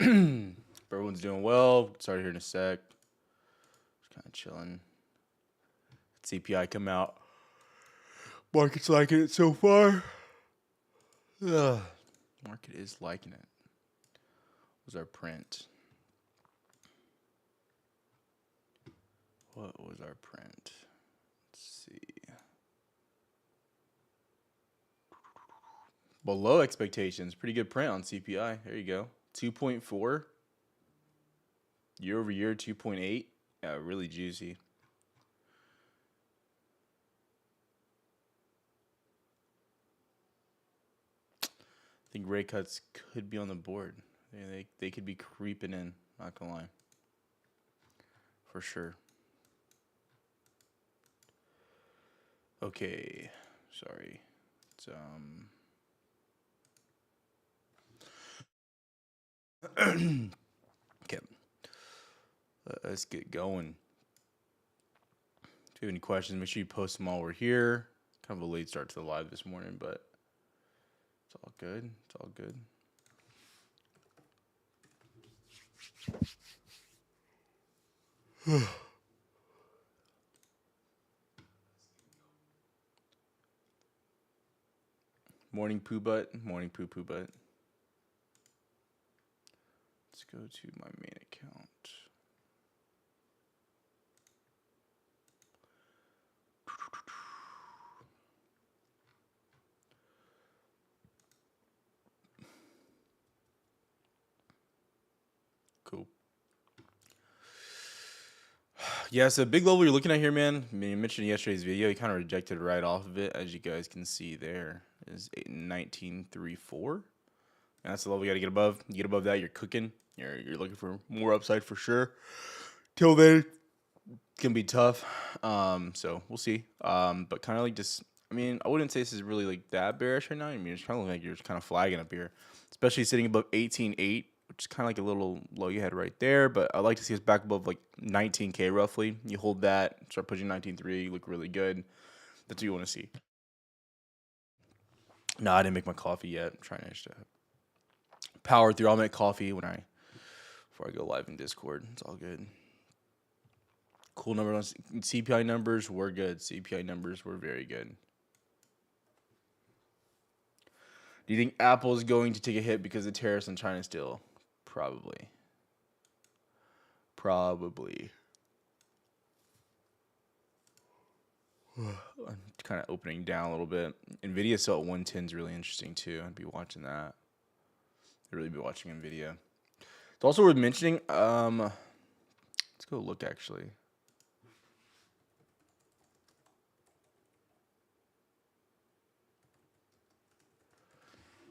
Everyone's doing well. Started here in a sec. Just kind of chilling. CPI come out. Market's liking it so far. Ugh. Market is liking it. What was our print? What was our print? Let's see. Below expectations. Pretty good print on CPI. There you go. 2.4. Year over year, 2.8. Yeah, really juicy. I think rate cuts could be on the board. They could be creeping in, not gonna lie. For sure. Okay. Sorry. It's okay. Let's get going. If you have any questions, make sure you post them while we're here. Kind of a late start to the live this morning, but it's all good. It's all good. Morning poo butt. Morning poo poo butt. Let's go to my main account. Cool. Yeah, so big level you're looking at here, man. I mean, you mentioned in yesterday's video, you kind of rejected right off of it, as you guys can see there, is 1934. And that's the level you got to get above. You get above that, you're cooking. You're looking for more upside for sure. Till then, it's going to be tough. So we'll see. But kind of like just, I mean, I wouldn't say this is really like that bearish right now. I mean, it's kind of like you're just kind of flagging up here, especially sitting above 18.8. Which is kind of like a little low you had right there, but I'd like to see us back above like 19K roughly. You hold that, start pushing 19.3, you look really good. That's what you want to see. No, I didn't make my coffee yet. I'm trying to just power through. I'll make coffee before I go live in Discord. It's all good. Cool number on CPI numbers were good. CPI numbers were very good. Do you think Apple is going to take a hit because of tariffs on China still? Probably. Kind of opening down a little bit. Nvidia still at 110 is really interesting too. I'd be watching that. I'd really be watching Nvidia. It's also worth mentioning. Let's go look actually.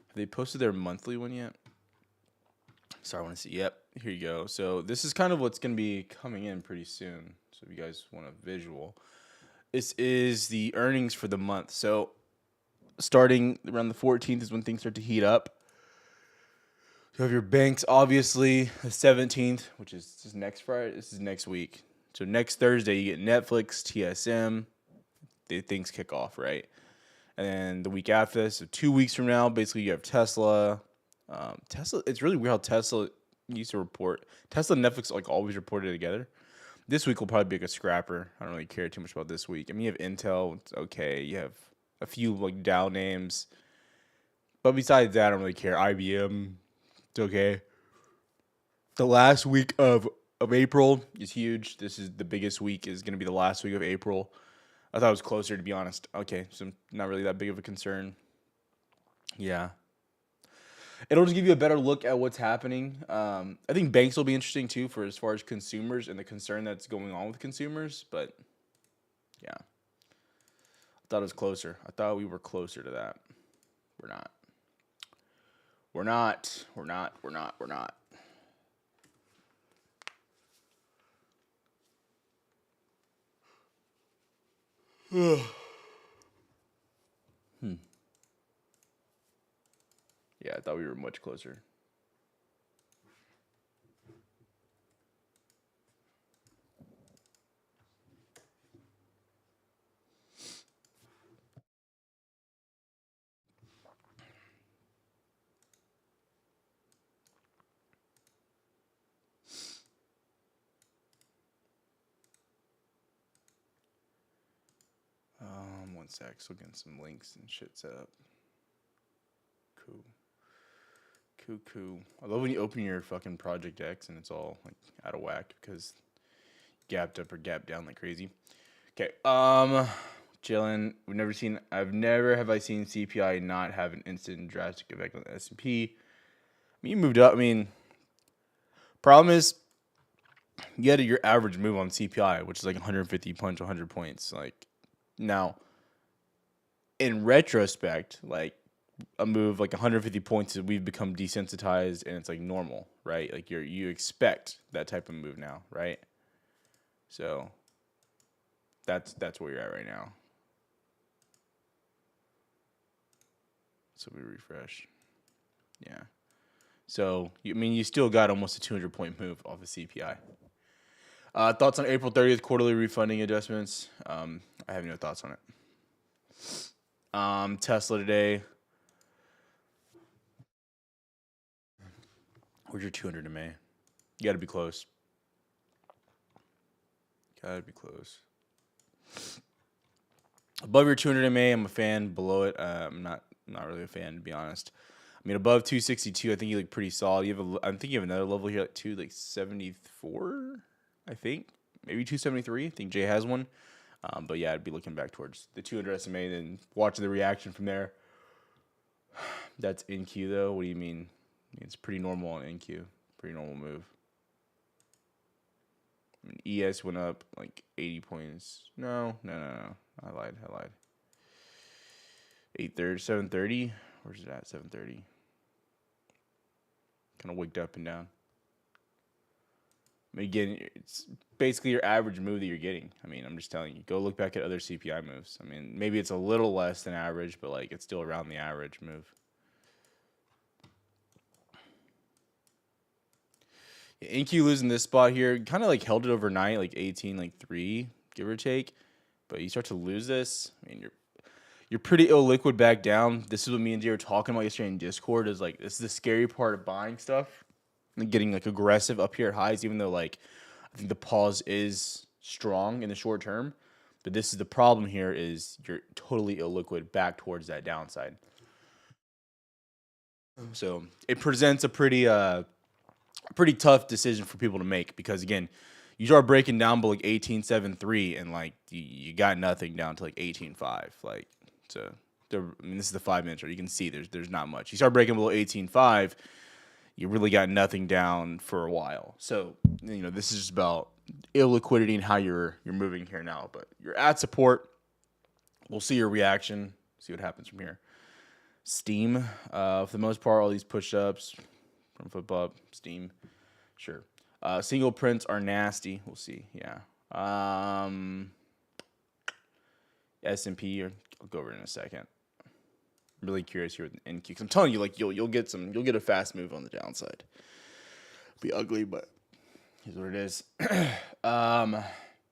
Have they posted their monthly one yet? Sorry, I want to see. Yep, here you go. So this is kind of what's going to be coming in pretty soon. So if you guys want a visual, this is the earnings for the month. So starting around the 14th is when things start to heat up. You have your banks, obviously, the 17th, which is just next Friday. This is next week. So next Thursday, you get Netflix, TSM. Things kick off, right? And then the week after this, so 2 weeks from now, basically you have Tesla. Tesla, it's really weird how Tesla used to report. Tesla and Netflix like always reported together. This week will probably be like a scrapper. I don't really care too much about this week. I mean, you have Intel, it's okay. You have a few like Dow names. But besides that, I don't really care. IBM, it's okay. The last week of April is huge. This is the biggest week, is going to be the last week of April. I thought it was closer, to be honest. Okay, so not really that big of a concern. Yeah. It'll just give you a better look at what's happening. I think banks will be interesting too for as far as consumers and the concern that's going on with consumers. But yeah, I thought it was closer. I thought we were closer to that. We're not. We're not. We're not. We're not. We're not. Yeah, I thought we were much closer. 1 sec. So getting some links and shit set up. Cool. I love when you open your fucking Project X and it's all like out of whack because gapped up or gapped down like crazy. Okay. Chillin'. I've never have I seen CPI not have an instant and drastic effect on the S&P. I mean, you moved up. I mean, problem is you had your average move on CPI, which is like 150 punch, 100 points. Like now, in retrospect, like a move like 150 points, we've become desensitized and it's like normal, right? Like you expect that type of move now, right? So that's where you're at right now. So we refresh. Yeah. So you still got almost a 200-point move off of CPI. Thoughts on April 30th quarterly refunding adjustments? I have no thoughts on it. Tesla today. Where's your 200 in May? You got to be close. Above your 200 in May, I'm a fan. Below it, I'm not really a fan, to be honest. I mean, above 262, I think you look pretty solid. I think you have another level here, like 274. I think maybe 273. I think Jay has one. But yeah, I'd be looking back towards the 200 SMA and watching the reaction from there. That's NQ though. What do you mean? It's pretty normal on NQ. Pretty normal move. I mean, ES went up like 80 points. No. I lied. 830, 730. Where's it at? 730. Kind of wigged up and down. I mean, again, it's basically your average move that you're getting. I mean, I'm just telling you. Go look back at other CPI moves. I mean, maybe it's a little less than average, but like it's still around the average move. Yeah, NQ losing this spot here, kind of like held it overnight, like 18, like 3, give or take. But you start to lose this. I mean, you're pretty illiquid back down. This is what me and Jay were talking about yesterday in Discord. Is like this is the scary part of buying stuff, like getting like aggressive up here at highs. Even though like I think the pause is strong in the short term, but this is the problem here is you're totally illiquid back towards that downside. So it presents a pretty tough decision for people to make because again, you start breaking down below like 18.73 and like you got nothing down to like 18.5. Like so, I mean this is the 5 minutes, right? You can see there's not much. You start breaking below 18.5, you really got nothing down for a while. So this is just about illiquidity and how you're moving here now. But you're at support. We'll see your reaction. See what happens from here. Steam, for the most part, all these push-ups from football, Steam, sure. Single prints are nasty. We'll see. Yeah. S&P, I'll go over it in a second. I'm really curious here with NQ because I'm telling you, like you'll get a fast move on the downside. It'll be ugly, but here's what it is.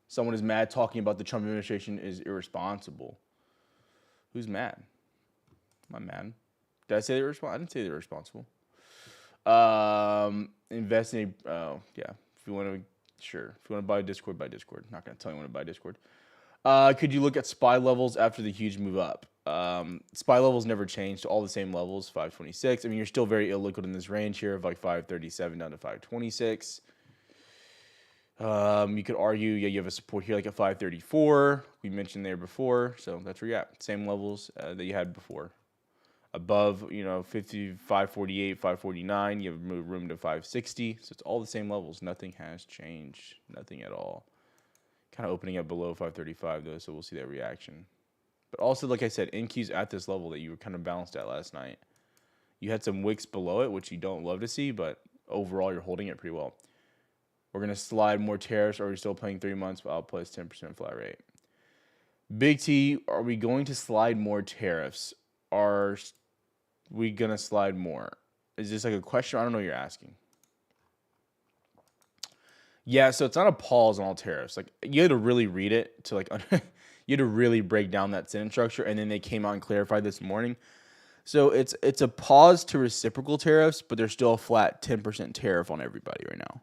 Someone is mad talking about the Trump administration is irresponsible. Who's mad? I'm not mad. Did I say they were responsible? I didn't say they were responsible. Invest in yeah. If you want to buy Discord, buy Discord. Not gonna tell you when to buy Discord. Could you look at SPY levels after the huge move up? SPY levels never changed to all the same levels. 526. I mean, you're still very illiquid in this range here of like 537 down to 526. You could argue, yeah, you have a support here like at 534. We mentioned there before, so that's where you're at. Same levels that you had before. Above, 50, 548, 549, you have room to 560. So it's all the same levels. Nothing has changed. Nothing at all. Kind of opening up below 535, though, so we'll see that reaction. But also, like I said, NQ's at this level that you were kind of balanced at last night. You had some wicks below it, which you don't love to see, but overall, you're holding it pretty well. We're going to slide more tariffs. Are we still playing 3 months? I'll plus 10% flat rate. Big T, are we going to slide more tariffs? Are we going to slide more? Is this like a question? I don't know what you're asking. Yeah, so it's not a pause on all tariffs. Like you had to really read it to like you had to really break down that sentence structure, and then they came out and clarified this morning. So it's a pause to reciprocal tariffs, but there's still a flat 10% tariff on everybody right now.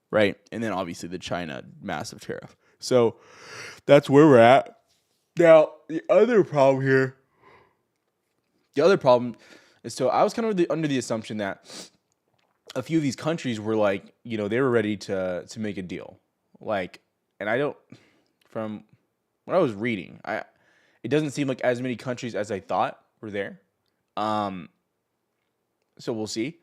Right? And then obviously the China massive tariff. So that's where we're at. Now, the other problem is, so I was kind of under the assumption that a few of these countries were like, they were ready to make a deal. Like, and I don't, from what I was reading, it doesn't seem like as many countries as I thought were there. Um, so we'll see.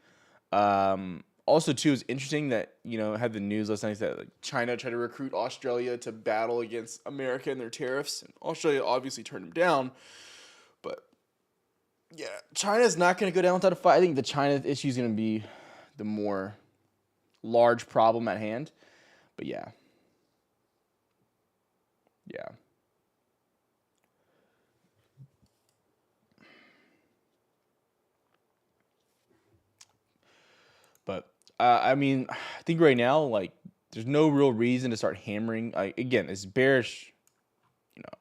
Also, too, it's interesting that had the news last night that like China tried to recruit Australia to battle against America and their tariffs, and Australia obviously turned them down. But yeah, China's not going to go down without a fight. I think the China issue is going to be the more large problem at hand. But yeah, yeah. But I mean, I think right now, like, there's no real reason to start hammering. Again, as bearish,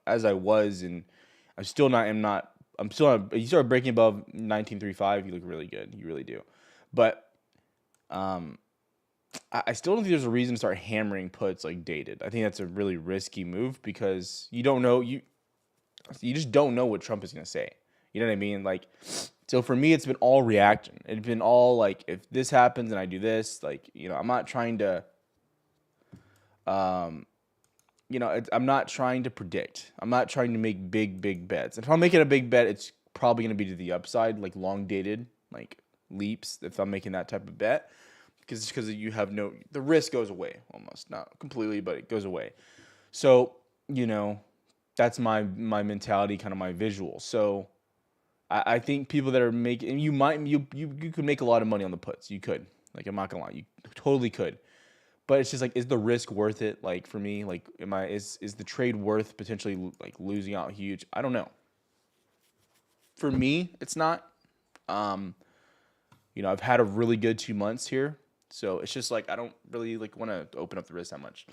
as I was, and I'm still not. Am not. I'm still not. You start breaking above 1935, you look really good. You really do. But um, I still don't think there's a reason to start hammering puts like dated. I think that's a really risky move because you don't know you just don't know what Trump is going to say. You know what I mean? Like, so for me, it's been all reaction. It's been all like, if this happens and I do this, like, I'm not trying to, um, I'm not trying to predict. I'm not trying to make big bets. If I'm making a big bet, it's probably going to be to the upside, like long dated, like leaps. If I'm making that type of bet, because you have the risk goes away almost, not completely, but it goes away. So that's my mentality, kind of my visual. So I think people that are making, and you could make a lot of money on the puts. You could, like, I'm not gonna lie, you totally could. But it's just like, is the risk worth it? Like, for me, like, is the trade worth potentially like losing out huge? I don't know. For me, it's not. Um, I've had a really good 2 months here, so it's just like I don't really like want to open up the risk that much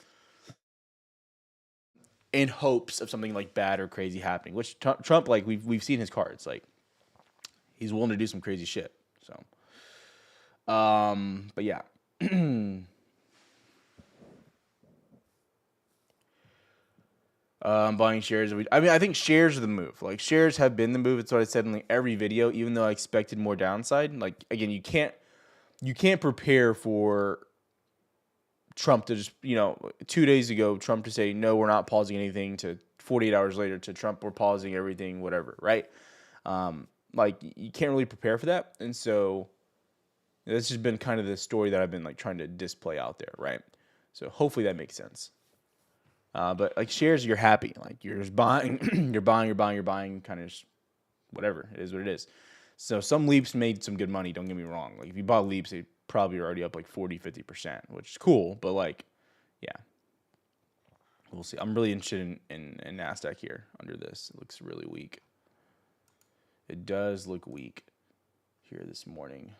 in hopes of something like bad or crazy happening. Which Trump, like, we've seen his cards, like he's willing to do some crazy shit. So, but yeah. Buying shares. I mean, I think shares are the move. Like, shares have been the move. It's what I said in like every video, even though I expected more downside. Like, again, you can't prepare for Trump to just 2 days ago Trump to say no, we're not pausing anything, to 48 hours later to Trump, we're pausing everything, whatever, right? Like, you can't really prepare for that, and so that's just been kind of the story that I've been like trying to display out there, right? So hopefully that makes sense. But like shares, you're happy. Like, you're just buying, you're buying, kind of just whatever. It is what it is. So some leaps made some good money, don't get me wrong. Like, if you bought leaps, they probably are already up like 40-50%, which is cool. But like, yeah, we'll see. I'm really interested in NASDAQ here under this. It looks really weak. It does look weak here this morning.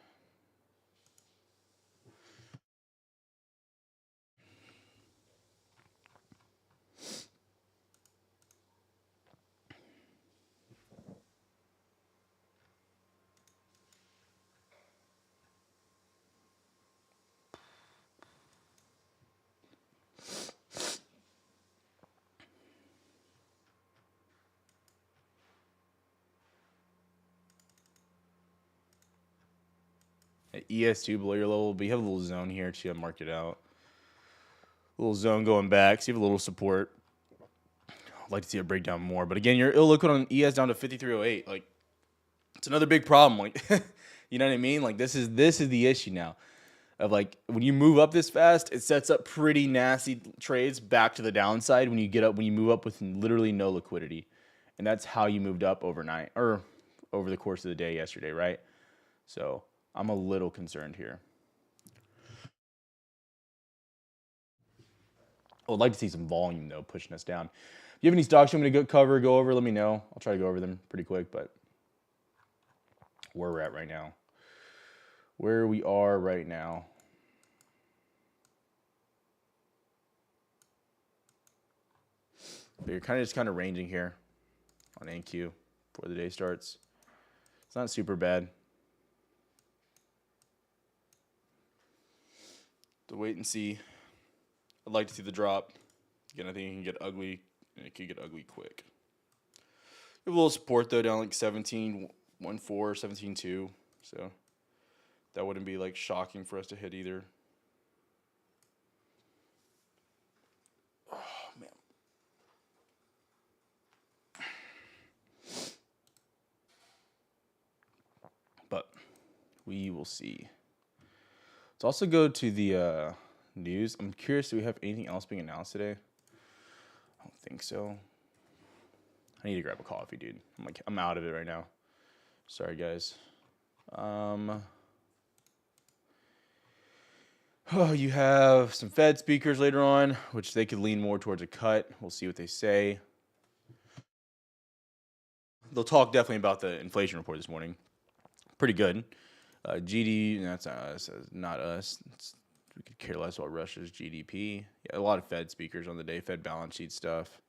At ES2 below your level, but you have a little zone here too. I marked it out. A little zone going back. So you have a little support. I'd like to see it break down more. But again, you're illiquid on ES down to 5308. Like, it's another big problem. Like, you know what I mean? Like, this is the issue now. Of like, when you move up this fast, it sets up pretty nasty trades back to the downside when you move up with literally no liquidity. And that's how you moved up overnight, or over the course of the day yesterday, right? So I'm a little concerned here. I would like to see some volume, though, pushing us down. If you have any stocks you want me to go over, let me know. I'll try to go over them pretty quick, but where we're at right now. Where we are right now. But you're just kind of ranging here on NQ before the day starts. It's not super bad. To wait and see. I'd like to see the drop. Again, I think it can get ugly, and it could get ugly quick. A little support though down like 17.14, 17.2. So that wouldn't be like shocking for us to hit either. Oh man. But we will see. Let's also go to the news. I'm curious, do we have anything else being announced today? I don't think so. I need to grab a coffee, dude. I'm out of it right now. Sorry, guys. You have some Fed speakers later on, which they could lean more towards a cut. We'll see what they say. They'll talk definitely about the inflation report this morning. Pretty good. GD, that's not us. We could care less about Russia's GDP. Yeah, a lot of Fed speakers on the day, Fed balance sheet stuff.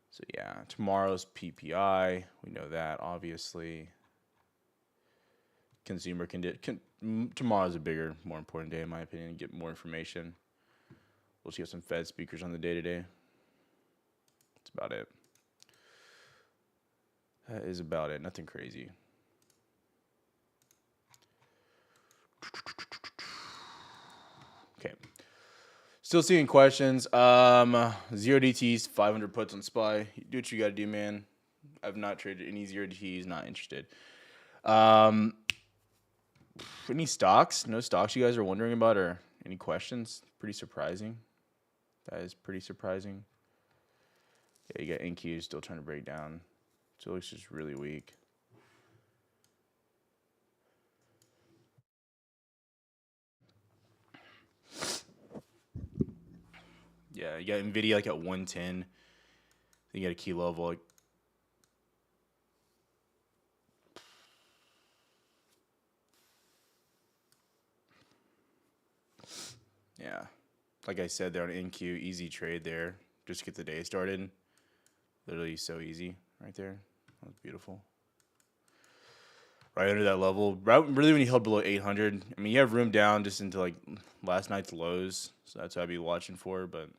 So yeah, tomorrow's PPI. We know that, obviously. Consumer tomorrow's a bigger, more important day in my opinion. Get more information. We'll see have some Fed speakers on the day today. That's about it. That is about it. Nothing crazy. Okay. Still seeing questions. 0 DTs, 500 puts on SPY. Do what you got to do, man. I've not traded any 0 DTs. Not interested. Any stocks? No stocks you guys are wondering about, or any questions? Pretty surprising. That is pretty surprising. Yeah, you got NQ still trying to break down. Still looks just really weak. Yeah, you got Nvidia like at 110. Then you got a key level like yeah. Like I said, they're on NQ, easy trade there. Just get the day started. Literally so easy right there. That was beautiful. Right under that level. Really when you held below 800. I mean, you have room down just into like last night's lows. So that's what I'd be watching for. But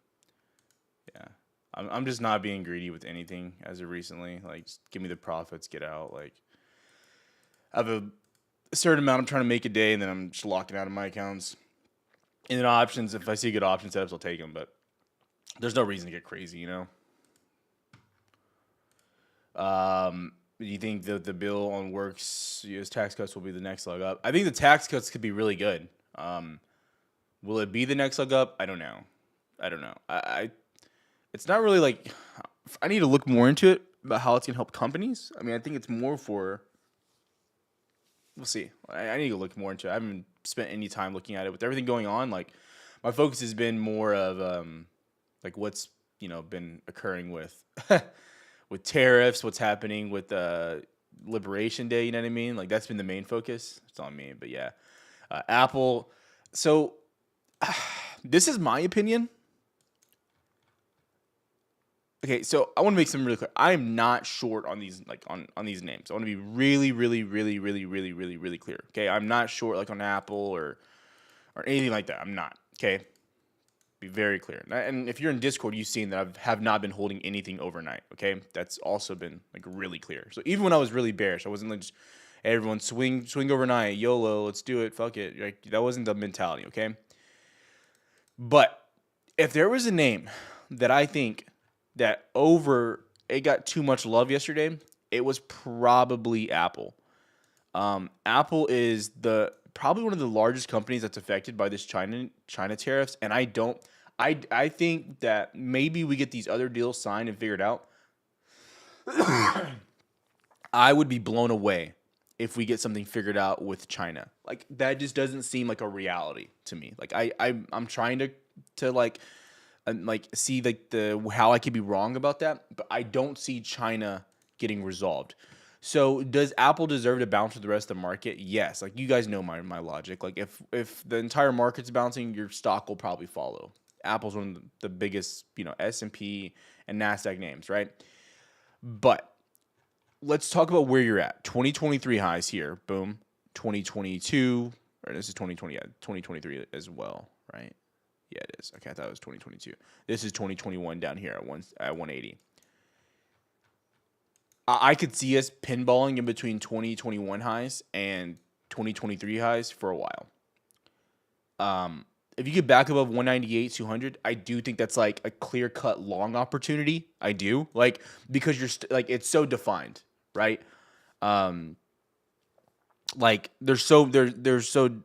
yeah, I'm just not being greedy with anything as of recently. Like, just give me the profits, get out. Like, I have a certain amount I'm trying to make a day, and then I'm just locking out of my accounts. And then options, if I see good option setups, I'll take them. But there's no reason to get crazy, you know? Do you think that the bill on works U.S. tax cuts will be the next leg up? I think the tax cuts could be really good. Will it be the next leg up? I don't know. It's not really like I need to look more into it about how it's gonna help companies. I mean, I think it's more for. We'll see. I need to look more into it. I haven't spent any time looking at it with everything going on. Like, my focus has been more of like what's been occurring with with tariffs, what's happening with Liberation Day. You know what I mean? Like, that's been the main focus. It's on me, but yeah, Apple. So this is my opinion. Okay, so I want to make something really clear. I am not short on these on these names. I want to be really, really, really, really, really, really, really clear. Okay, I'm not short like on Apple or anything like that. I'm not. Okay, be very clear. And if you're in Discord, you've seen that I have not been holding anything overnight. Okay, that's also been like really clear. So even when I was really bearish, I wasn't like just hey, everyone swing overnight, YOLO, let's do it, fuck it. Like, that wasn't the mentality. Okay, but if there was a name that I think that it got too much love yesterday, it was probably Apple. Apple is probably one of the largest companies that's affected by this China tariffs, and I think that maybe we get these other deals signed and figured out. I would be blown away if we get something figured out with China. Like, that just doesn't seem like a reality to me. Like, I'm trying to like and like see like how I could be wrong about that, but I don't see China getting resolved. So does Apple deserve to bounce with the rest of the market? Yes. Like, you guys know my logic. Like, if the entire market's bouncing, your stock will probably follow. Apple's one of the biggest, S&P and NASDAQ names, right? But let's talk about where you're at. 2023 highs here. Boom. 2022, or this is 2020, yeah, 2023 as well, right? Yeah, it is. Okay, I thought it was 2022. This is 2021 down here at 180. I could see us pinballing in between 2021 highs and 2023 highs for a while. If you get back above 198, 200, I do think that's like a clear cut long opportunity. I do like because you're like it's so defined, right? Um, like they're so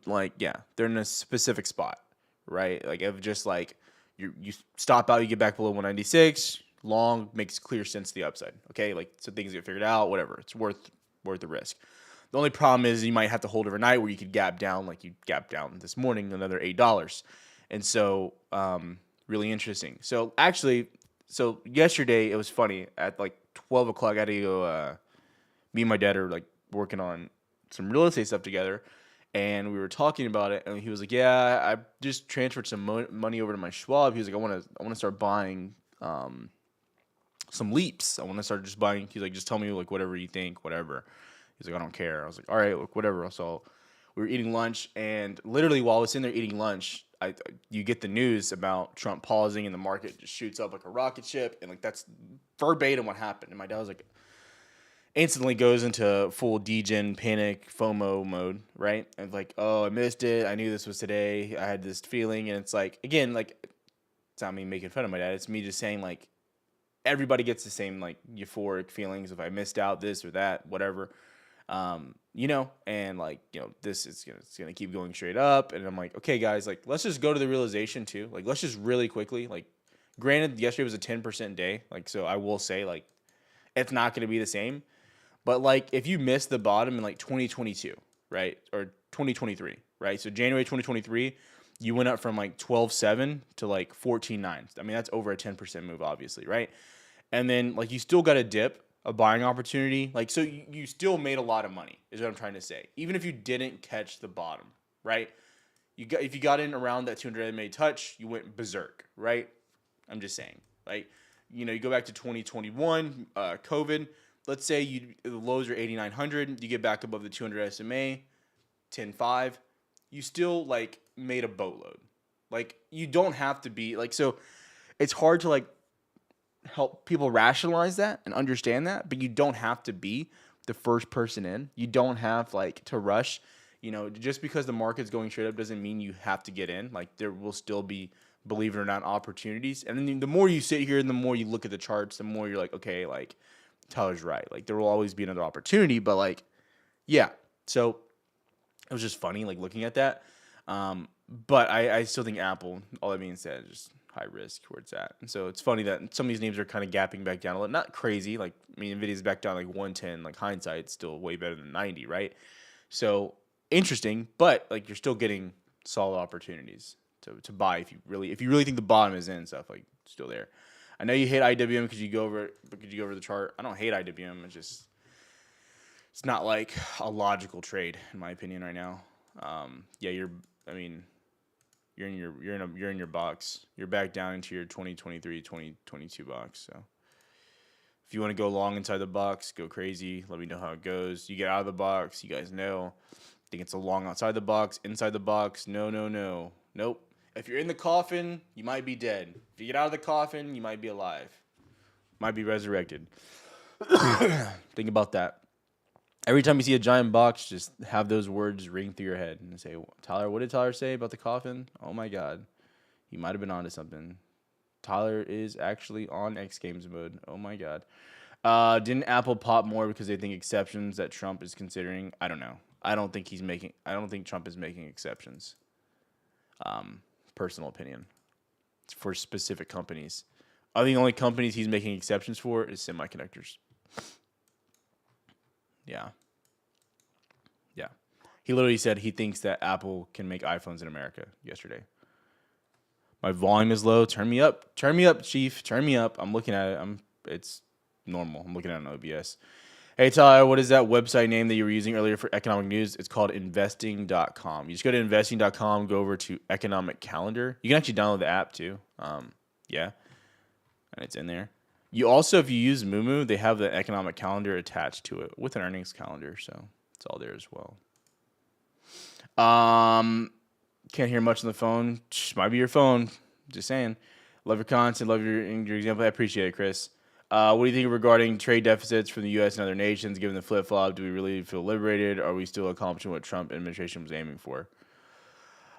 like yeah, they're in a specific spot, right? Like if just like you stop out, you get back below 196, long makes clear sense to the upside. Okay, like so things get figured out, whatever. It's worth the risk. The only problem is you might have to hold overnight where you could gap down like you gapped down this morning another $8. And so really interesting. So actually, so yesterday it was funny at like 12 o'clock I had to go me and my dad are like working on some real estate stuff together, and we were talking about it, and he was like, "Yeah, I just transferred some money over to my Schwab." He was like, "I want to start buying some leaps. I want to start just buying." He's like, "Just tell me like whatever you think, whatever." He's like, "I don't care." I was like, "All right, look, whatever." So we were eating lunch, and literally while I was in there eating lunch, you get the news about Trump pausing, and the market just shoots up like a rocket ship, and like that's verbatim what happened. And my dad was like, instantly goes into full degen panic FOMO mode, right? And like, oh, I missed it. I knew this was today. I had this feeling, and it's like again, like it's not me making fun of my dad. It's me just saying like everybody gets the same like euphoric feelings if I missed out this or that, whatever. And like this is it's gonna keep going straight up, and I'm like, okay, guys, like let's just go to the realization too. Like let's just really quickly like. Granted, yesterday was a 10% day, like so I will say like it's not going to be the same. But like if you missed the bottom in like 2022, right? Or 2023, right? So January 2023, you went up from like 12.7 to like 14.9. I mean, that's over a 10% move, obviously, right? And then like you still got a dip, a buying opportunity. Like so you still made a lot of money, is what I'm trying to say. Even if you didn't catch the bottom, right? If you got in around that 200 MA touch, you went berserk, right? I'm just saying. Like, you go back to 2021, COVID. Let's say the lows are 8,900. You get back above the 200 SMA, 10.5. You still like made a boatload. Like you don't have to be like so. It's hard to like help people rationalize that and understand that, but you don't have to be the first person in. You don't have like to rush. Just because the market's going straight up doesn't mean you have to get in. Like there will still be, believe it or not, opportunities. And then the more you sit here and the more you look at the charts, the more you're like, okay, like Tyler's right. Like there will always be another opportunity, but like, yeah. So it was just funny, like looking at that. But I still think Apple, all that being said, is just high risk where it's at. And so it's funny that some of these names are kind of gapping back down a little. Not crazy. Like, I mean, Nvidia's back down like 110. Like hindsight, still way better than 90, right? So interesting, but like you're still getting solid opportunities to buy if you really think the bottom is in and stuff, like still there. I know you hate IWM because you go over the chart. I don't hate IWM. It's not like a logical trade in my opinion right now. You're in your box. You're back down into your 2023, 2022 box. So if you want to go long inside the box, go crazy. Let me know how it goes. You get out of the box, you guys know. Think it's a long outside the box, inside the box. No. Nope. If you're in the coffin, you might be dead. If you get out of the coffin, you might be alive. Might be resurrected. Think about that. Every time you see a giant box, just have those words ring through your head and say, Tyler, what did Tyler say about the coffin? Oh my God. He might have been onto something. Tyler is actually on X Games mode. Oh my God. Didn't Apple pop more because they think exceptions that Trump is considering? I don't know. I don't think Trump is making exceptions. Personal opinion. It's for specific companies. I think the only companies he's making exceptions for is semiconductors. Yeah. He literally said he thinks that Apple can make iPhones in America yesterday. My volume is low. Turn me up, Chief. Turn me up. I'm looking at it. It's normal. I'm looking at it on OBS. Hey, Tyler, what is that website name that you were using earlier for economic news? It's called investing.com. You just go to investing.com, go over to economic calendar. You can actually download the app too. And it's in there. You also, if you use Moomoo, they have the economic calendar attached to it with an earnings calendar, so it's all there as well. Can't hear much on the phone. Might be your phone. Just saying. Love your content. Love your example. I appreciate it, Chris. What do you think regarding trade deficits from the U.S. and other nations? Given the flip flop, do we really feel liberated? Are we still accomplishing what Trump administration was aiming for?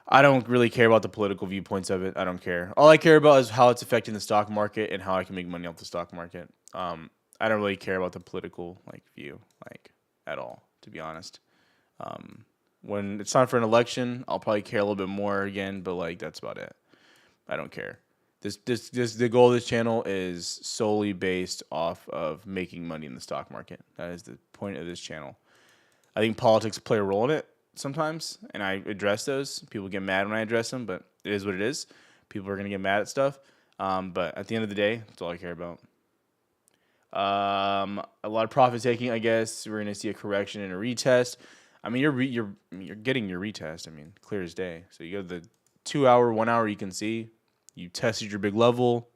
I don't really care about the political viewpoints of it. I don't care. All I care about is how it's affecting the stock market and how I can make money off the stock market. I don't really care about the political view at all, to be honest. When it's time for an election, I'll probably care a little bit more again, but that's about it. I don't care. The goal of this channel is solely based off of making money in the stock market. That is the point of this channel. I think politics play a role in it sometimes, and I address those. People get mad when I address them, but it is what it is. People are going to get mad at stuff. But at the end of the day, that's all I care about. A lot of profit taking, I guess. We're going to see a correction and a retest. I mean, you're getting your retest. I mean, clear as day. So you go to the 2 hour, 1 hour, you can see. You tested your big level.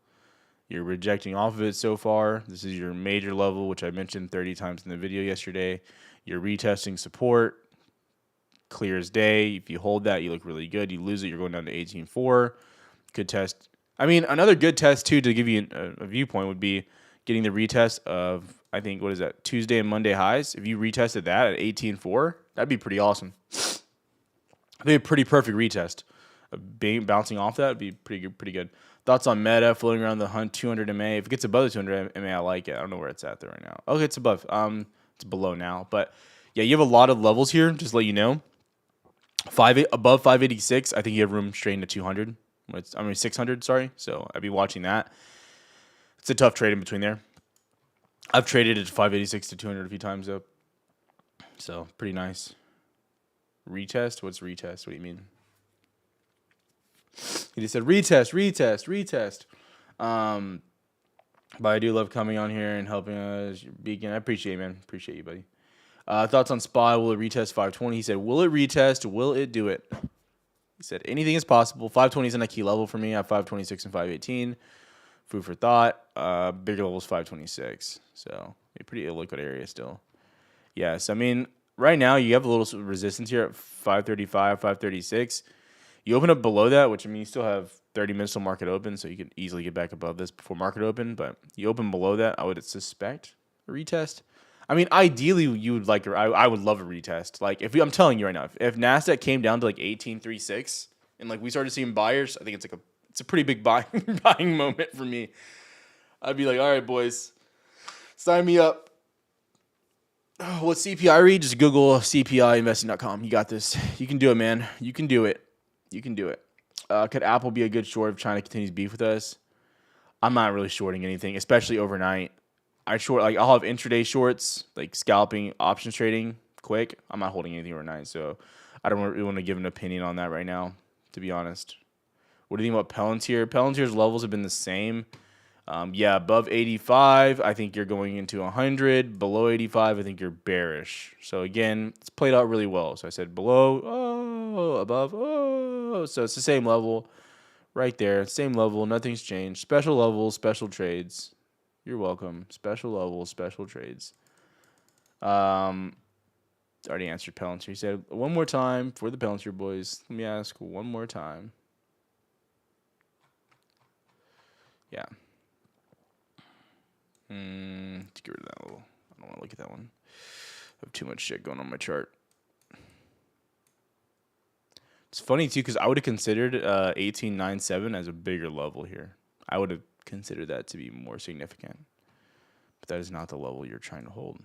You're rejecting off of it so far. This is your major level, which I mentioned 30 times in the video yesterday. You're retesting support. Clear as day. If you hold that, you look really good. You lose it, you're going down to 18.4. Good test. I mean, another good test, too, to give you a viewpoint would be getting the retest of, I think, what is that, Tuesday and Monday highs. If you retested that at 18.4, that'd be pretty awesome. That'd be a pretty perfect retest. Bouncing off that would be pretty good. Thoughts on Meta floating around the 200 MA. If it gets above the 200 MA, I like it. I don't know where it's at there right now. Okay, it's above. It's below now. But, yeah, you have a lot of levels here, just to let you know. Above 586, I think you have room straight into 200. 600, sorry. So I'd be watching that. It's a tough trade in between there. I've traded at 586 to 200 a few times, though. So, pretty nice. Retest? What's retest? What do you mean? He just said retest. But I do love coming on here and helping us. Beacon. I appreciate it, man. Appreciate you, buddy. Thoughts on SPY? Will it retest 520? He said, will it retest? Will it do it? He said, anything is possible. 520 is in a key level for me. I have 526 and 518. Food for thought. Bigger level is 526. So, a pretty illiquid area still. Yes, I mean, right now you have a little resistance here at 535, 536. You open up below that, which, I mean, you still have 30 minutes till market open, so you can easily get back above this before market open. But you open below that, I would suspect a retest. I mean, ideally, you would like. I would love a retest. I'm telling you right now, if Nasdaq came down to 18.36 and we started seeing buyers, I think it's a pretty big buying moment for me. I'd be like, all right, boys, sign me up. What CPI read? Just Google CPIinvesting.com. You got this. You can do it, man. You can do it. Could Apple be a good short if China continues beef with us? I'm not really shorting anything, especially overnight. I'll have intraday shorts, scalping, options trading, quick. I'm not holding anything overnight, so I don't really want to give an opinion on that right now, to be honest. What do you think about Palantir? Palantir's levels have been the same. Above 85, I think you're going into 100. Below 85, I think you're bearish. So, again, it's played out really well. So, I said below, above, So, it's the same level right there. Same level. Nothing's changed. Special levels, special trades. You're welcome. Special levels, special trades. Already answered Palantir. He said, one more time for the Palantir boys. Let me ask one more time. Yeah. Let's get rid of that little. I don't want to look at that one. I have too much shit going on my chart. It's funny, too, because I would have considered 18.97 as a bigger level here. I would have considered that to be more significant. But that is not the level you're trying to hold.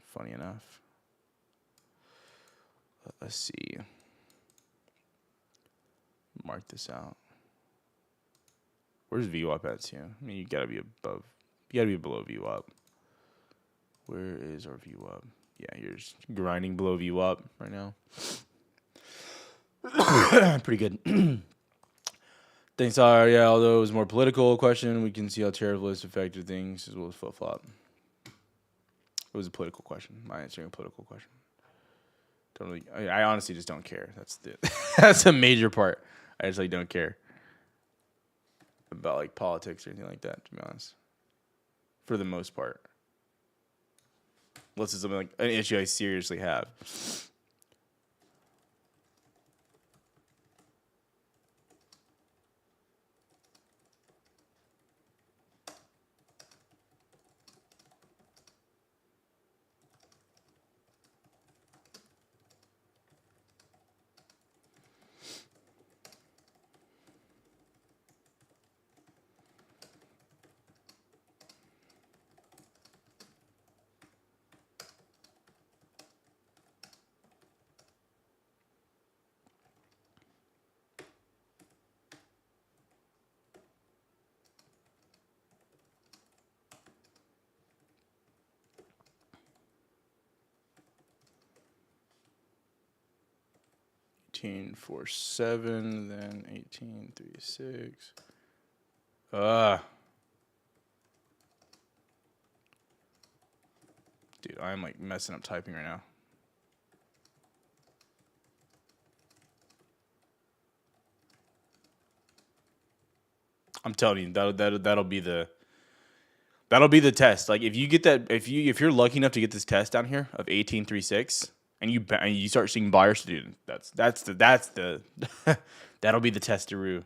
Funny enough. Let's see. Mark this out. Where's VWAP at, too? I mean, you got to be above. You got to be below VWAP. Where is our VWAP? Yeah, you're just grinding below VWAP right now. Pretty good. Things are, although it was more political question, we can see how tariff list affected things as well as flip-flop. It was a political question. I'm answering a political question. I honestly just don't care. That's a major part. I just don't care about politics or anything like that, to be honest. For the most part. Unless it's something an issue I seriously have. 18.47, then 18.36. Dude, I'm like messing up typing right now. I'm telling you, that'll be the test. Like if you get that, if you're lucky enough to get this test down here of 18.36, and you start seeing buyers, dude, that's the that'll be the testaroo.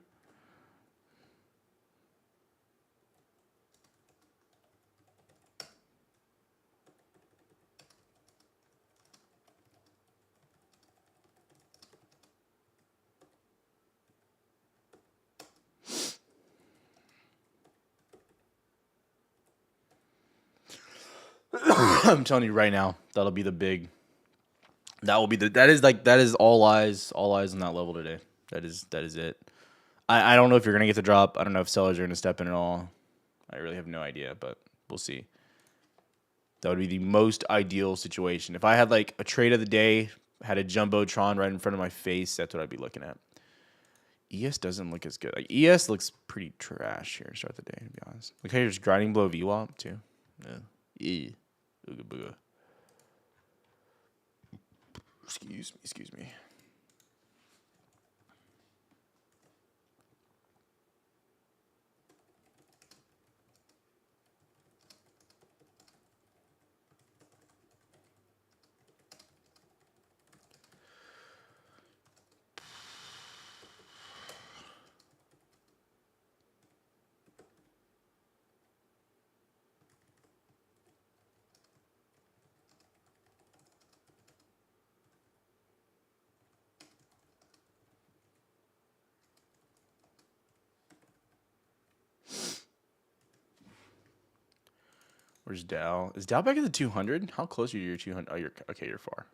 I'm telling you right now, that'll be the big. That is all eyes on that level today. That is it. I don't know if you're gonna get the drop. I don't know if sellers are gonna step in at all. I really have no idea, but we'll see. That would be the most ideal situation. If I had like a trade of the day, had a jumbotron right in front of my face, that's what I'd be looking at. ES doesn't look as good. Like ES looks pretty trash here to start the day, to be honest. Look how you're just grinding below VWAP too. Yeah. Ooga booga. Excuse me. Where's Dow? Is Dow back at the 200? How close are you to your 200? Oh, you're far.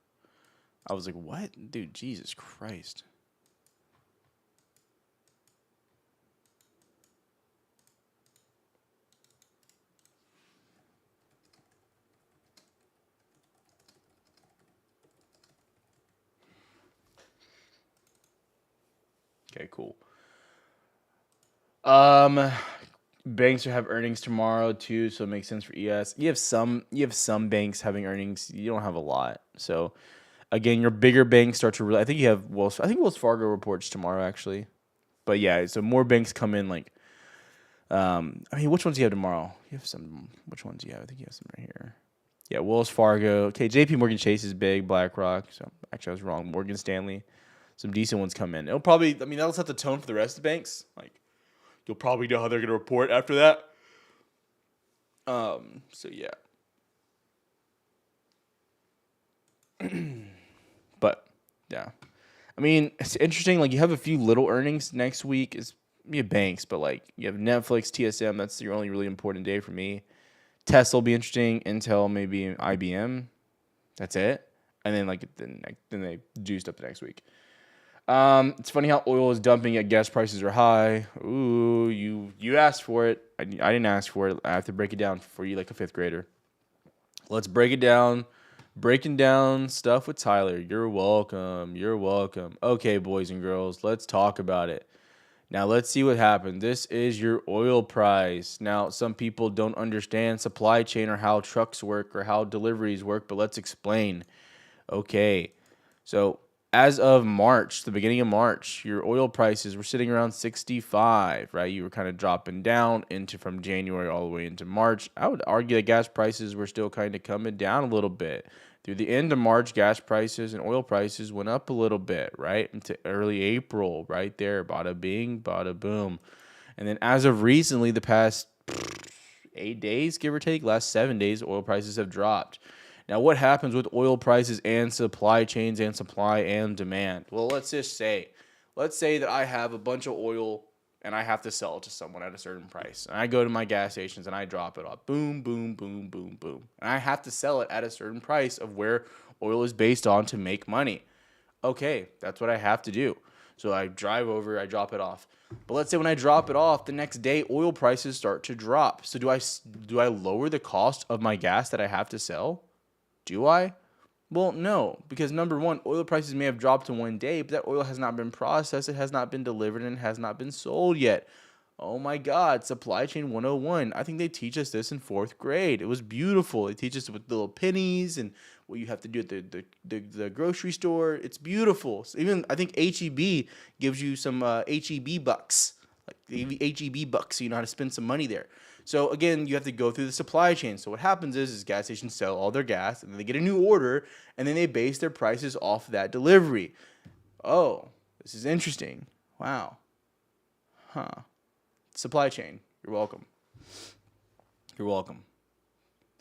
I was like, what? Dude, Jesus Christ. Okay, cool. Banks will have earnings tomorrow too, so it makes sense for ES. You have some banks having earnings. You don't have a lot. So again, your bigger banks start to really. I think Wells Fargo reports tomorrow actually, but yeah, so more banks come in. Like, I mean, which ones do you have tomorrow? You have some. Which ones do you have? I think you have some right here. Yeah, Wells Fargo. Okay, J.P. Morgan Chase is big. BlackRock. So actually, I was wrong. Morgan Stanley. Some decent ones come in. It'll probably. I mean, that'll set the tone for the rest of the banks. Like, you'll probably know how they're gonna report after that. So yeah. But yeah. I mean, it's interesting. Like you have a few little earnings next week. Is banks, but like you have Netflix, TSM. That's your only really important day for me. Tesla will be interesting. Intel, maybe IBM. That's it. And then then they juiced up the next week. It's funny how oil is dumping yet gas prices are high. Ooh, you asked for it. I didn't ask for it. I have to break it down for you like a fifth grader. Let's break it down. Breaking down stuff with Tyler. You're welcome. You're welcome. Okay, boys and girls, let's talk about it. Now, let's see what happened. This is your oil price. Now, some people don't understand supply chain or how trucks work or how deliveries work, but let's explain. Okay, so as of March, the beginning of March, your oil prices were sitting around 65, right? You were kind of dropping down into from January all the way into March. I would argue that gas prices were still kind of coming down a little bit. Through the end of March, gas prices and oil prices went up a little bit, right? Into early April, right there. Bada bing, bada boom. And then as of recently, the past 8 days, give or take, last 7 days, oil prices have dropped. Now, what happens with oil prices and supply chains and supply and demand? Well, let's say that I have a bunch of oil and I have to sell it to someone at a certain price. And I go to my gas stations and I drop it off. Boom, boom, boom, boom, boom. And I have to sell it at a certain price of where oil is based on to make money. Okay, that's what I have to do. So I drive over, I drop it off. But let's say when I drop it off, the next day oil prices start to drop. So do I lower the cost of my gas that I have to sell? Do I? Well, no, because number one, oil prices may have dropped in one day, but that oil has not been processed, it has not been delivered, and it has not been sold yet. Oh my God, Supply Chain 101. I think they teach us this in fourth grade. It was beautiful. They teach us with the little pennies and what you have to do at the grocery store. It's beautiful. So even I think HEB gives you some HEB bucks, like the HEB bucks, so you know how to spend some money there. So again, you have to go through the supply chain. So what happens is gas stations sell all their gas, and then they get a new order, and then they base their prices off that delivery. Oh, this is interesting. Wow. Huh. Supply chain. You're welcome. You're welcome.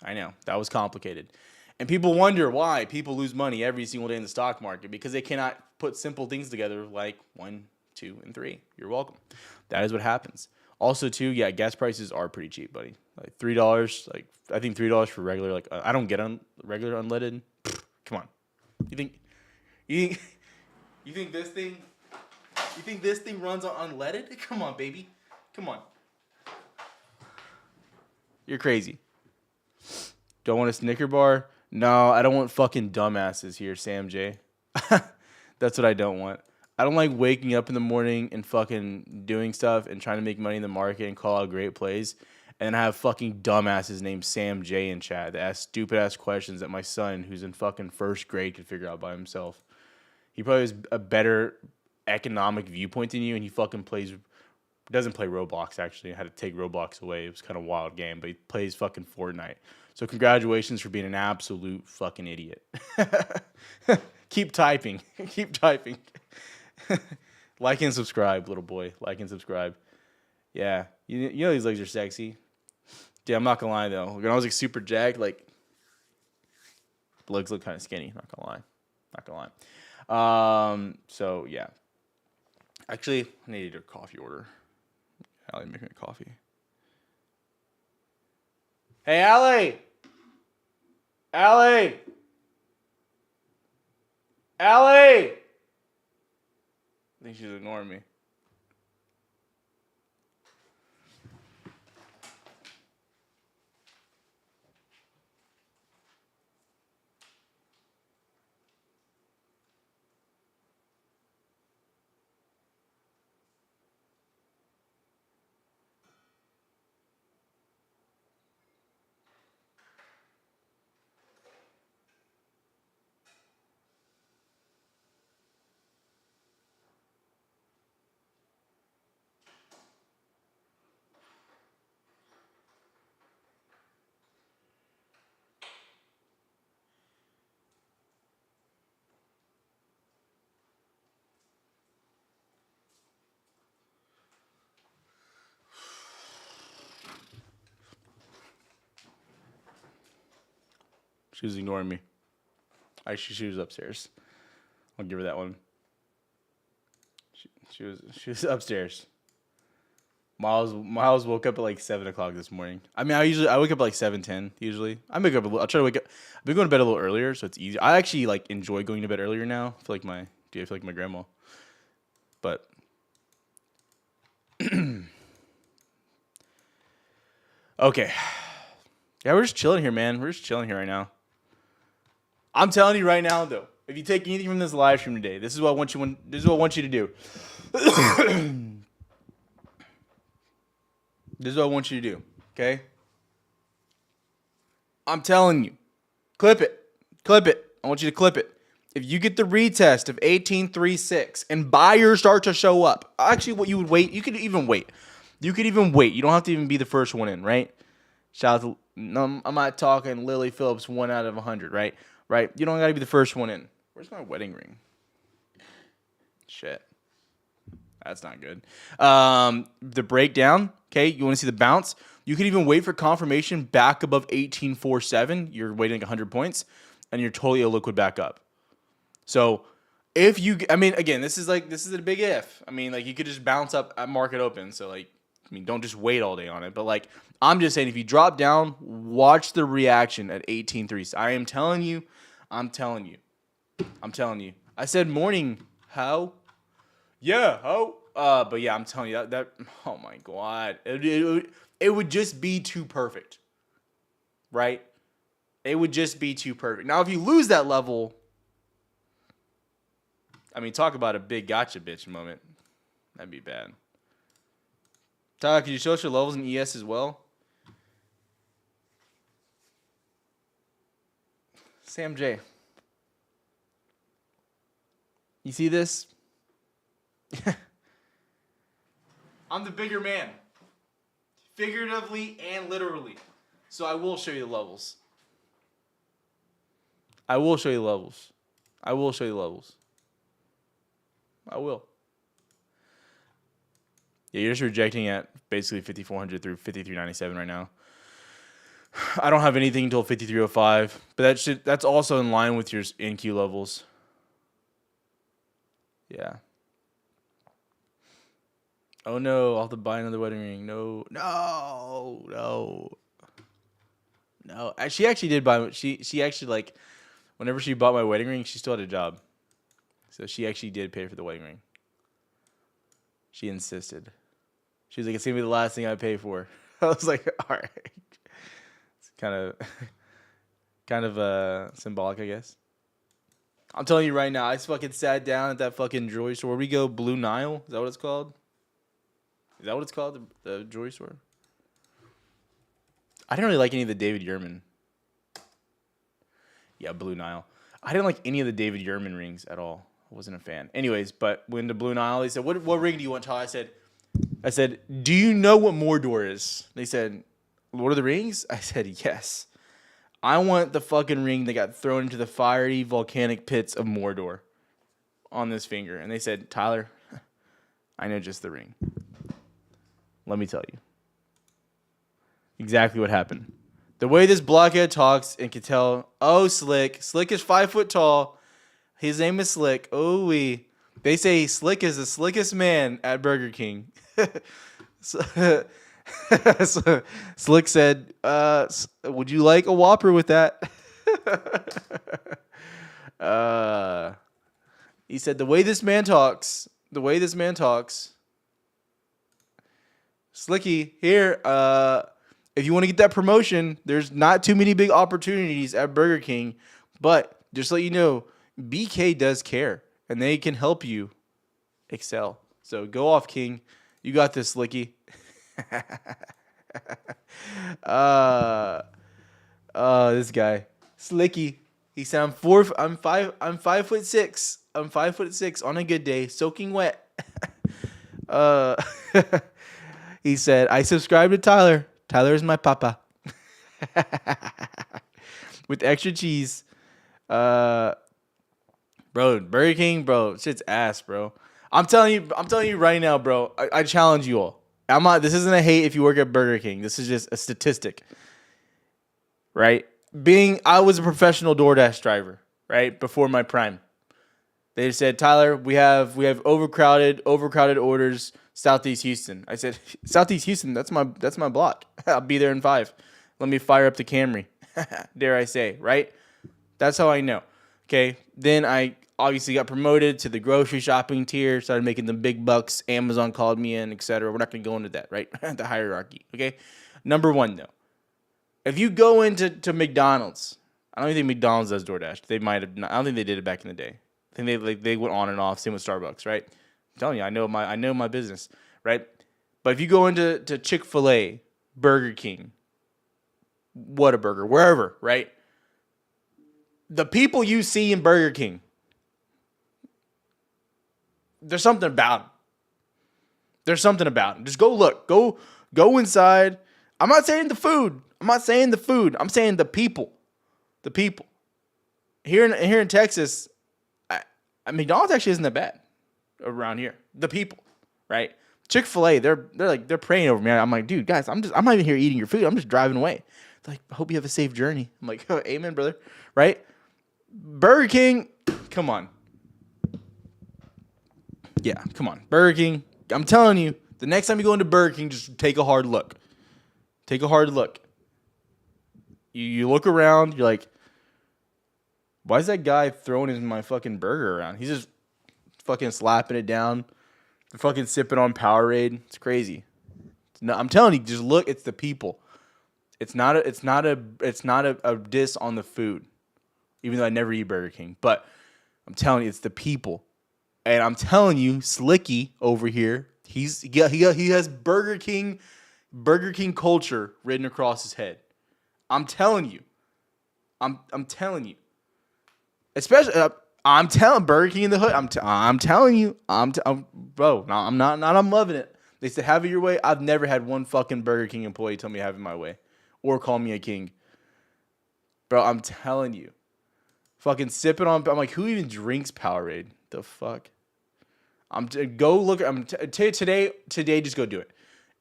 I know. That was complicated. And people wonder why people lose money every single day in the stock market because they cannot put simple things together like 1, 2, and 3. You're welcome. That is what happens. Also, too, yeah, gas prices are pretty cheap, buddy. Like $3. Like I think $3 for regular. Like I don't get regular unleaded. Come on. You think this thing? You think this thing runs on unleaded? Come on, baby. Come on. You're crazy. Do I want a Snicker bar? No, I don't want fucking dumbasses here, Sam J. That's what I don't want. I don't like waking up in the morning and fucking doing stuff and trying to make money in the market and call out great plays. And I have fucking dumbasses named Sam J in chat that ask stupid ass questions that my son, who's in fucking first grade, could figure out by himself. He probably has a better economic viewpoint than you, and he fucking doesn't play Roblox, actually. I had to take Roblox away. It was kind of a wild game, but he plays fucking Fortnite. So congratulations for being an absolute fucking idiot. Keep typing. Keep typing. Like and subscribe, little boy. Like and subscribe. Yeah. You know these legs are sexy. Dude, I'm not going to lie, though. When I was like super jacked, like, the legs look kind of skinny. Not going to lie. Not going to lie. So, yeah. Actually, I need to do a coffee order. Allie, make me a coffee. Hey, Allie! Allie! Allie! I think she's ignoring me. She was ignoring me. Actually, she was upstairs. I'll give her that one. She was upstairs. Miles woke up at like 7 o'clock this morning. I mean, I wake up at like 7:10 usually. I'll try to wake up. I've been going to bed a little earlier, so it's easy. I actually like enjoy going to bed earlier now. I feel like my grandma. But okay. Yeah, we're just chilling here, man. We're just chilling here right now. I'm telling you right now, though, if you take anything from this live stream today, this is what I want you to do. This is what I want you to do, okay? I'm telling you. Clip it. I want you to clip it. If you get the retest of 1836 and buyers start to show up, actually what you would wait, you could even wait. You don't have to even be the first one in, right? Shout out to, I'm not talking Lily Phillips 1 out of 100, right? Right? You don't got to be the first one in. Where's my wedding ring? Shit. That's not good. The breakdown, okay? You want to see the bounce? You can even wait for confirmation back above 1847. You're waiting like 100 points, and you're totally illiquid back up. So again, this is a big if. I mean, like you could just bounce up at market open. So like, I mean, don't just wait all day on it. But like, I'm just saying, if you drop down, watch the reaction at 18.3. I'm telling you. I said morning. How? Yeah. How? But yeah, I'm telling you that. Oh my God, it would just be too perfect, right? It would just be too perfect. Now, if you lose that level, I mean, talk about a big gotcha bitch moment. That'd be bad. Tyler, could you show us your levels in ES as well? Sam J. You see this? I'm the bigger man. Figuratively and literally. So I will show you the levels. I will show you the levels. I will show you the levels. I will. Yeah, you're just rejecting at basically 5400 through 5397 right now. I don't have anything until 5305, but that's also in line with your NQ levels. Yeah. Oh no, I'll have to buy another wedding ring. No. She actually did buy. She actually, like, whenever she bought my wedding ring, she still had a job, so she actually did pay for the wedding ring. She insisted. She was like, "It's gonna be the last thing I pay for." I was like, "All right." It's kind of symbolic, I guess. I'm telling you right now, I just fucking sat down at that fucking jewelry store. Where we go, Blue Nile? Is that what it's called? Is that what it's called? The jewelry store? I didn't really like any of the David Yurman. Yeah, Blue Nile. I didn't like any of the David Yurman rings at all. I wasn't a fan. Anyways, but when to Blue Nile, they said, what ring do you want, Tyler? I said, do you know what Mordor is? They said, Lord of the Rings? I said, yes. I want the fucking ring that got thrown into the fiery volcanic pits of Mordor on this finger. And they said, Tyler, I know just the ring. Let me tell you exactly what happened. The way this blockhead talks and can tell, oh, Slick. Slick is 5 foot tall. His name is Slick. Oh, they say Slick is the slickest man at Burger King. So Slick said, would you like a Whopper with that? He said, the way this man talks, Slicky, here, if you want to get that promotion, there's not too many big opportunities at Burger King, but just to let you know, BK does care, and they can help you excel. So go off, King. You got this, Slicky. This guy, Slicky. He said, I'm 5'6". I'm 5'6" on a good day, soaking wet. He said, I subscribe to Tyler. Tyler is my papa. With extra cheese. Bro, Burger King, bro, shit's ass, bro. I'm telling you right now, bro. I challenge you all. This isn't a hate if you work at Burger King. This is just a statistic. Right? I was a professional DoorDash driver, right? Before my prime. They said, Tyler, we have overcrowded orders, Southeast Houston. I said, Southeast Houston, that's my block. I'll be there in 5. Let me fire up the Camry. Dare I say, right? That's how I know. Okay. Then I obviously got promoted to the grocery shopping tier, started making the big bucks. Amazon called me in, etc. We're not going to go into that, right? The hierarchy. Okay. Number 1, though. If you go into McDonald's, I don't even think McDonald's does DoorDash. They might have not. I don't think they did it back in the day. I think they went on and off. Same with Starbucks, right? I'm telling you, I know my business, right? But if you go into Chick-fil-A, Burger King, Whataburger, wherever, right? The people you see in Burger King, there's something about them. There's something about them. Just go look. Go inside. I'm not saying the food. I'm saying the people. The people. Here in Texas, McDonald's actually isn't that bad around here. The people, right? Chick-fil-A, they're praying over me. I'm like, dude, guys, I'm not even here eating your food. I'm just driving away. It's like, I hope you have a safe journey. I'm like, oh, amen, brother. Right? Burger King, come on. Yeah, come on. Burger King, I'm telling you, the next time you go into Burger King, just take a hard look. Take a hard look. You look around, you're like, why is that guy throwing my fucking burger around? He's just fucking slapping it down. They're fucking sipping on Powerade. It's crazy. No, I'm telling you, just look. It's the people. It's not a diss on the food, even though I never eat Burger King. But I'm telling you, it's the people. And I'm telling you, Slicky over here, he has Burger King culture written across his head. I'm telling you. I'm telling you. Especially I'm telling Burger King in the hood. I'm telling you. Bro, no, I'm not I'm loving it. They said have it your way. I've never had one fucking Burger King employee tell me to have it my way or call me a king. Bro, I'm telling you. Fucking sipping on. I'm like, who even drinks Powerade? The fuck? Go look. Today. Just go do it.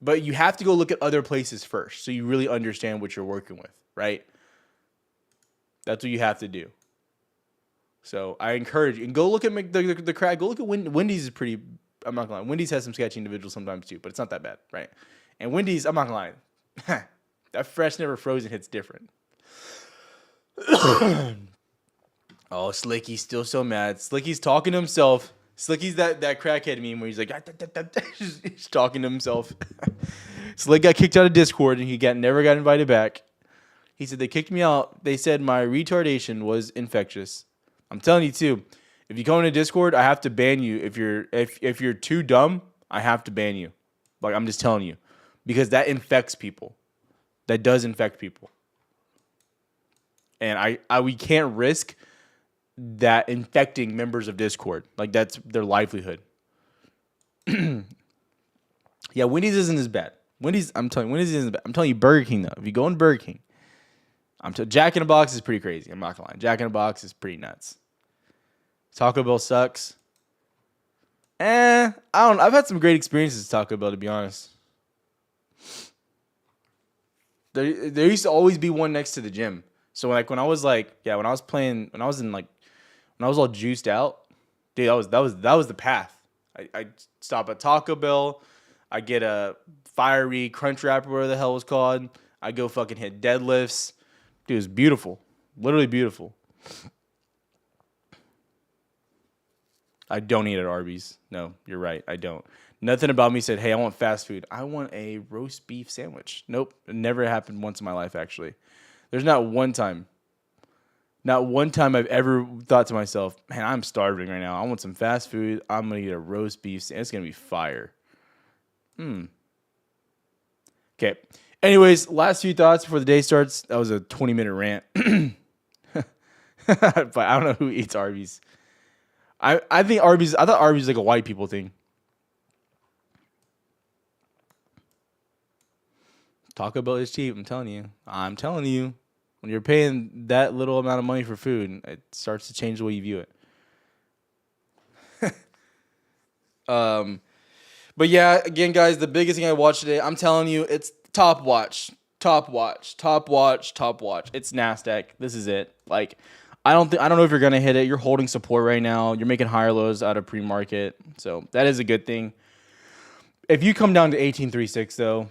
But you have to go look at other places first, so you really understand what you're working with, right? That's what you have to do. So I encourage you, and go look at the crowd. Go look at Wendy's is pretty. I'm not gonna lie. Wendy's has some sketchy individuals sometimes too, but it's not that bad, right? And Wendy's, I'm not gonna lie. That fresh, never frozen hits different. Oh, Slicky's still so mad. Slicky's talking to himself. Slicky's that crackhead meme where he's like, he's talking to himself. Slick got kicked out of Discord and he never got invited back. He said they kicked me out. They said my retardation was infectious. I'm telling you too. If you come into Discord, I have to ban you. If you're too dumb, I have to ban you. Like I'm just telling you, because that infects people. That does infect people, and we can't risk that infecting members of Discord. Like that's their livelihood. Yeah, Wendy's isn't as bad. Wendy's isn't bad. I'm telling you, Burger King though. If you go in Burger King, Jack in the Box is pretty crazy. I'm not gonna lie. Jack in the Box is pretty nuts. Taco Bell sucks. I don't know. I've had some great experiences at Taco Bell, to be honest. There used to always be one next to the gym. So like when I was all juiced out, dude, that was the path. I stop at Taco Bell, I get a fiery crunch wrap or whatever the hell it was called. I go fucking hit deadlifts. Dude, it was beautiful. Literally beautiful. I don't eat at Arby's. No, you're right. I don't. Nothing about me said, hey, I want fast food. I want a roast beef sandwich. Nope. It never happened once in my life, actually. There's not one time I've ever thought to myself, man, I'm starving right now. I want some fast food. I'm going to get a roast beef sandwich. It's going to be fire. Okay. Anyways, last few thoughts before the day starts. That was a 20-minute rant. But I don't know who eats Arby's. I thought Arby's was like a white people thing. Taco Bell is cheap, I'm telling you. When you're paying that little amount of money for food, it starts to change the way you view it. But yeah, again, guys, the biggest thing I watched today, I'm telling you, it's top watch. It's NASDAQ. This is it. Like, I don't know if you're gonna hit it. You're holding support right now. You're making higher lows out of pre-market, so that is a good thing. If you come down to 18.36 though,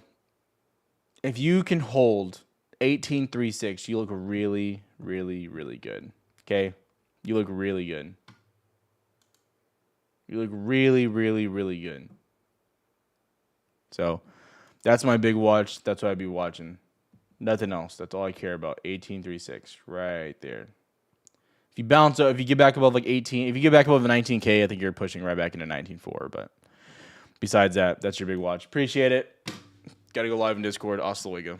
if you can hold 18.36, you look really, really, really good. Okay, you look really good. You look really, really, really good. So that's my big watch. That's what I'd be watching. Nothing else. That's all I care about. 18.36 right there. If you bounce up, if you get back above like 18, if you get back above the 19K, I think you're pushing right back into 19.4. But besides that, that's your big watch. Appreciate it. Got to go live in Discord. Hasta luego.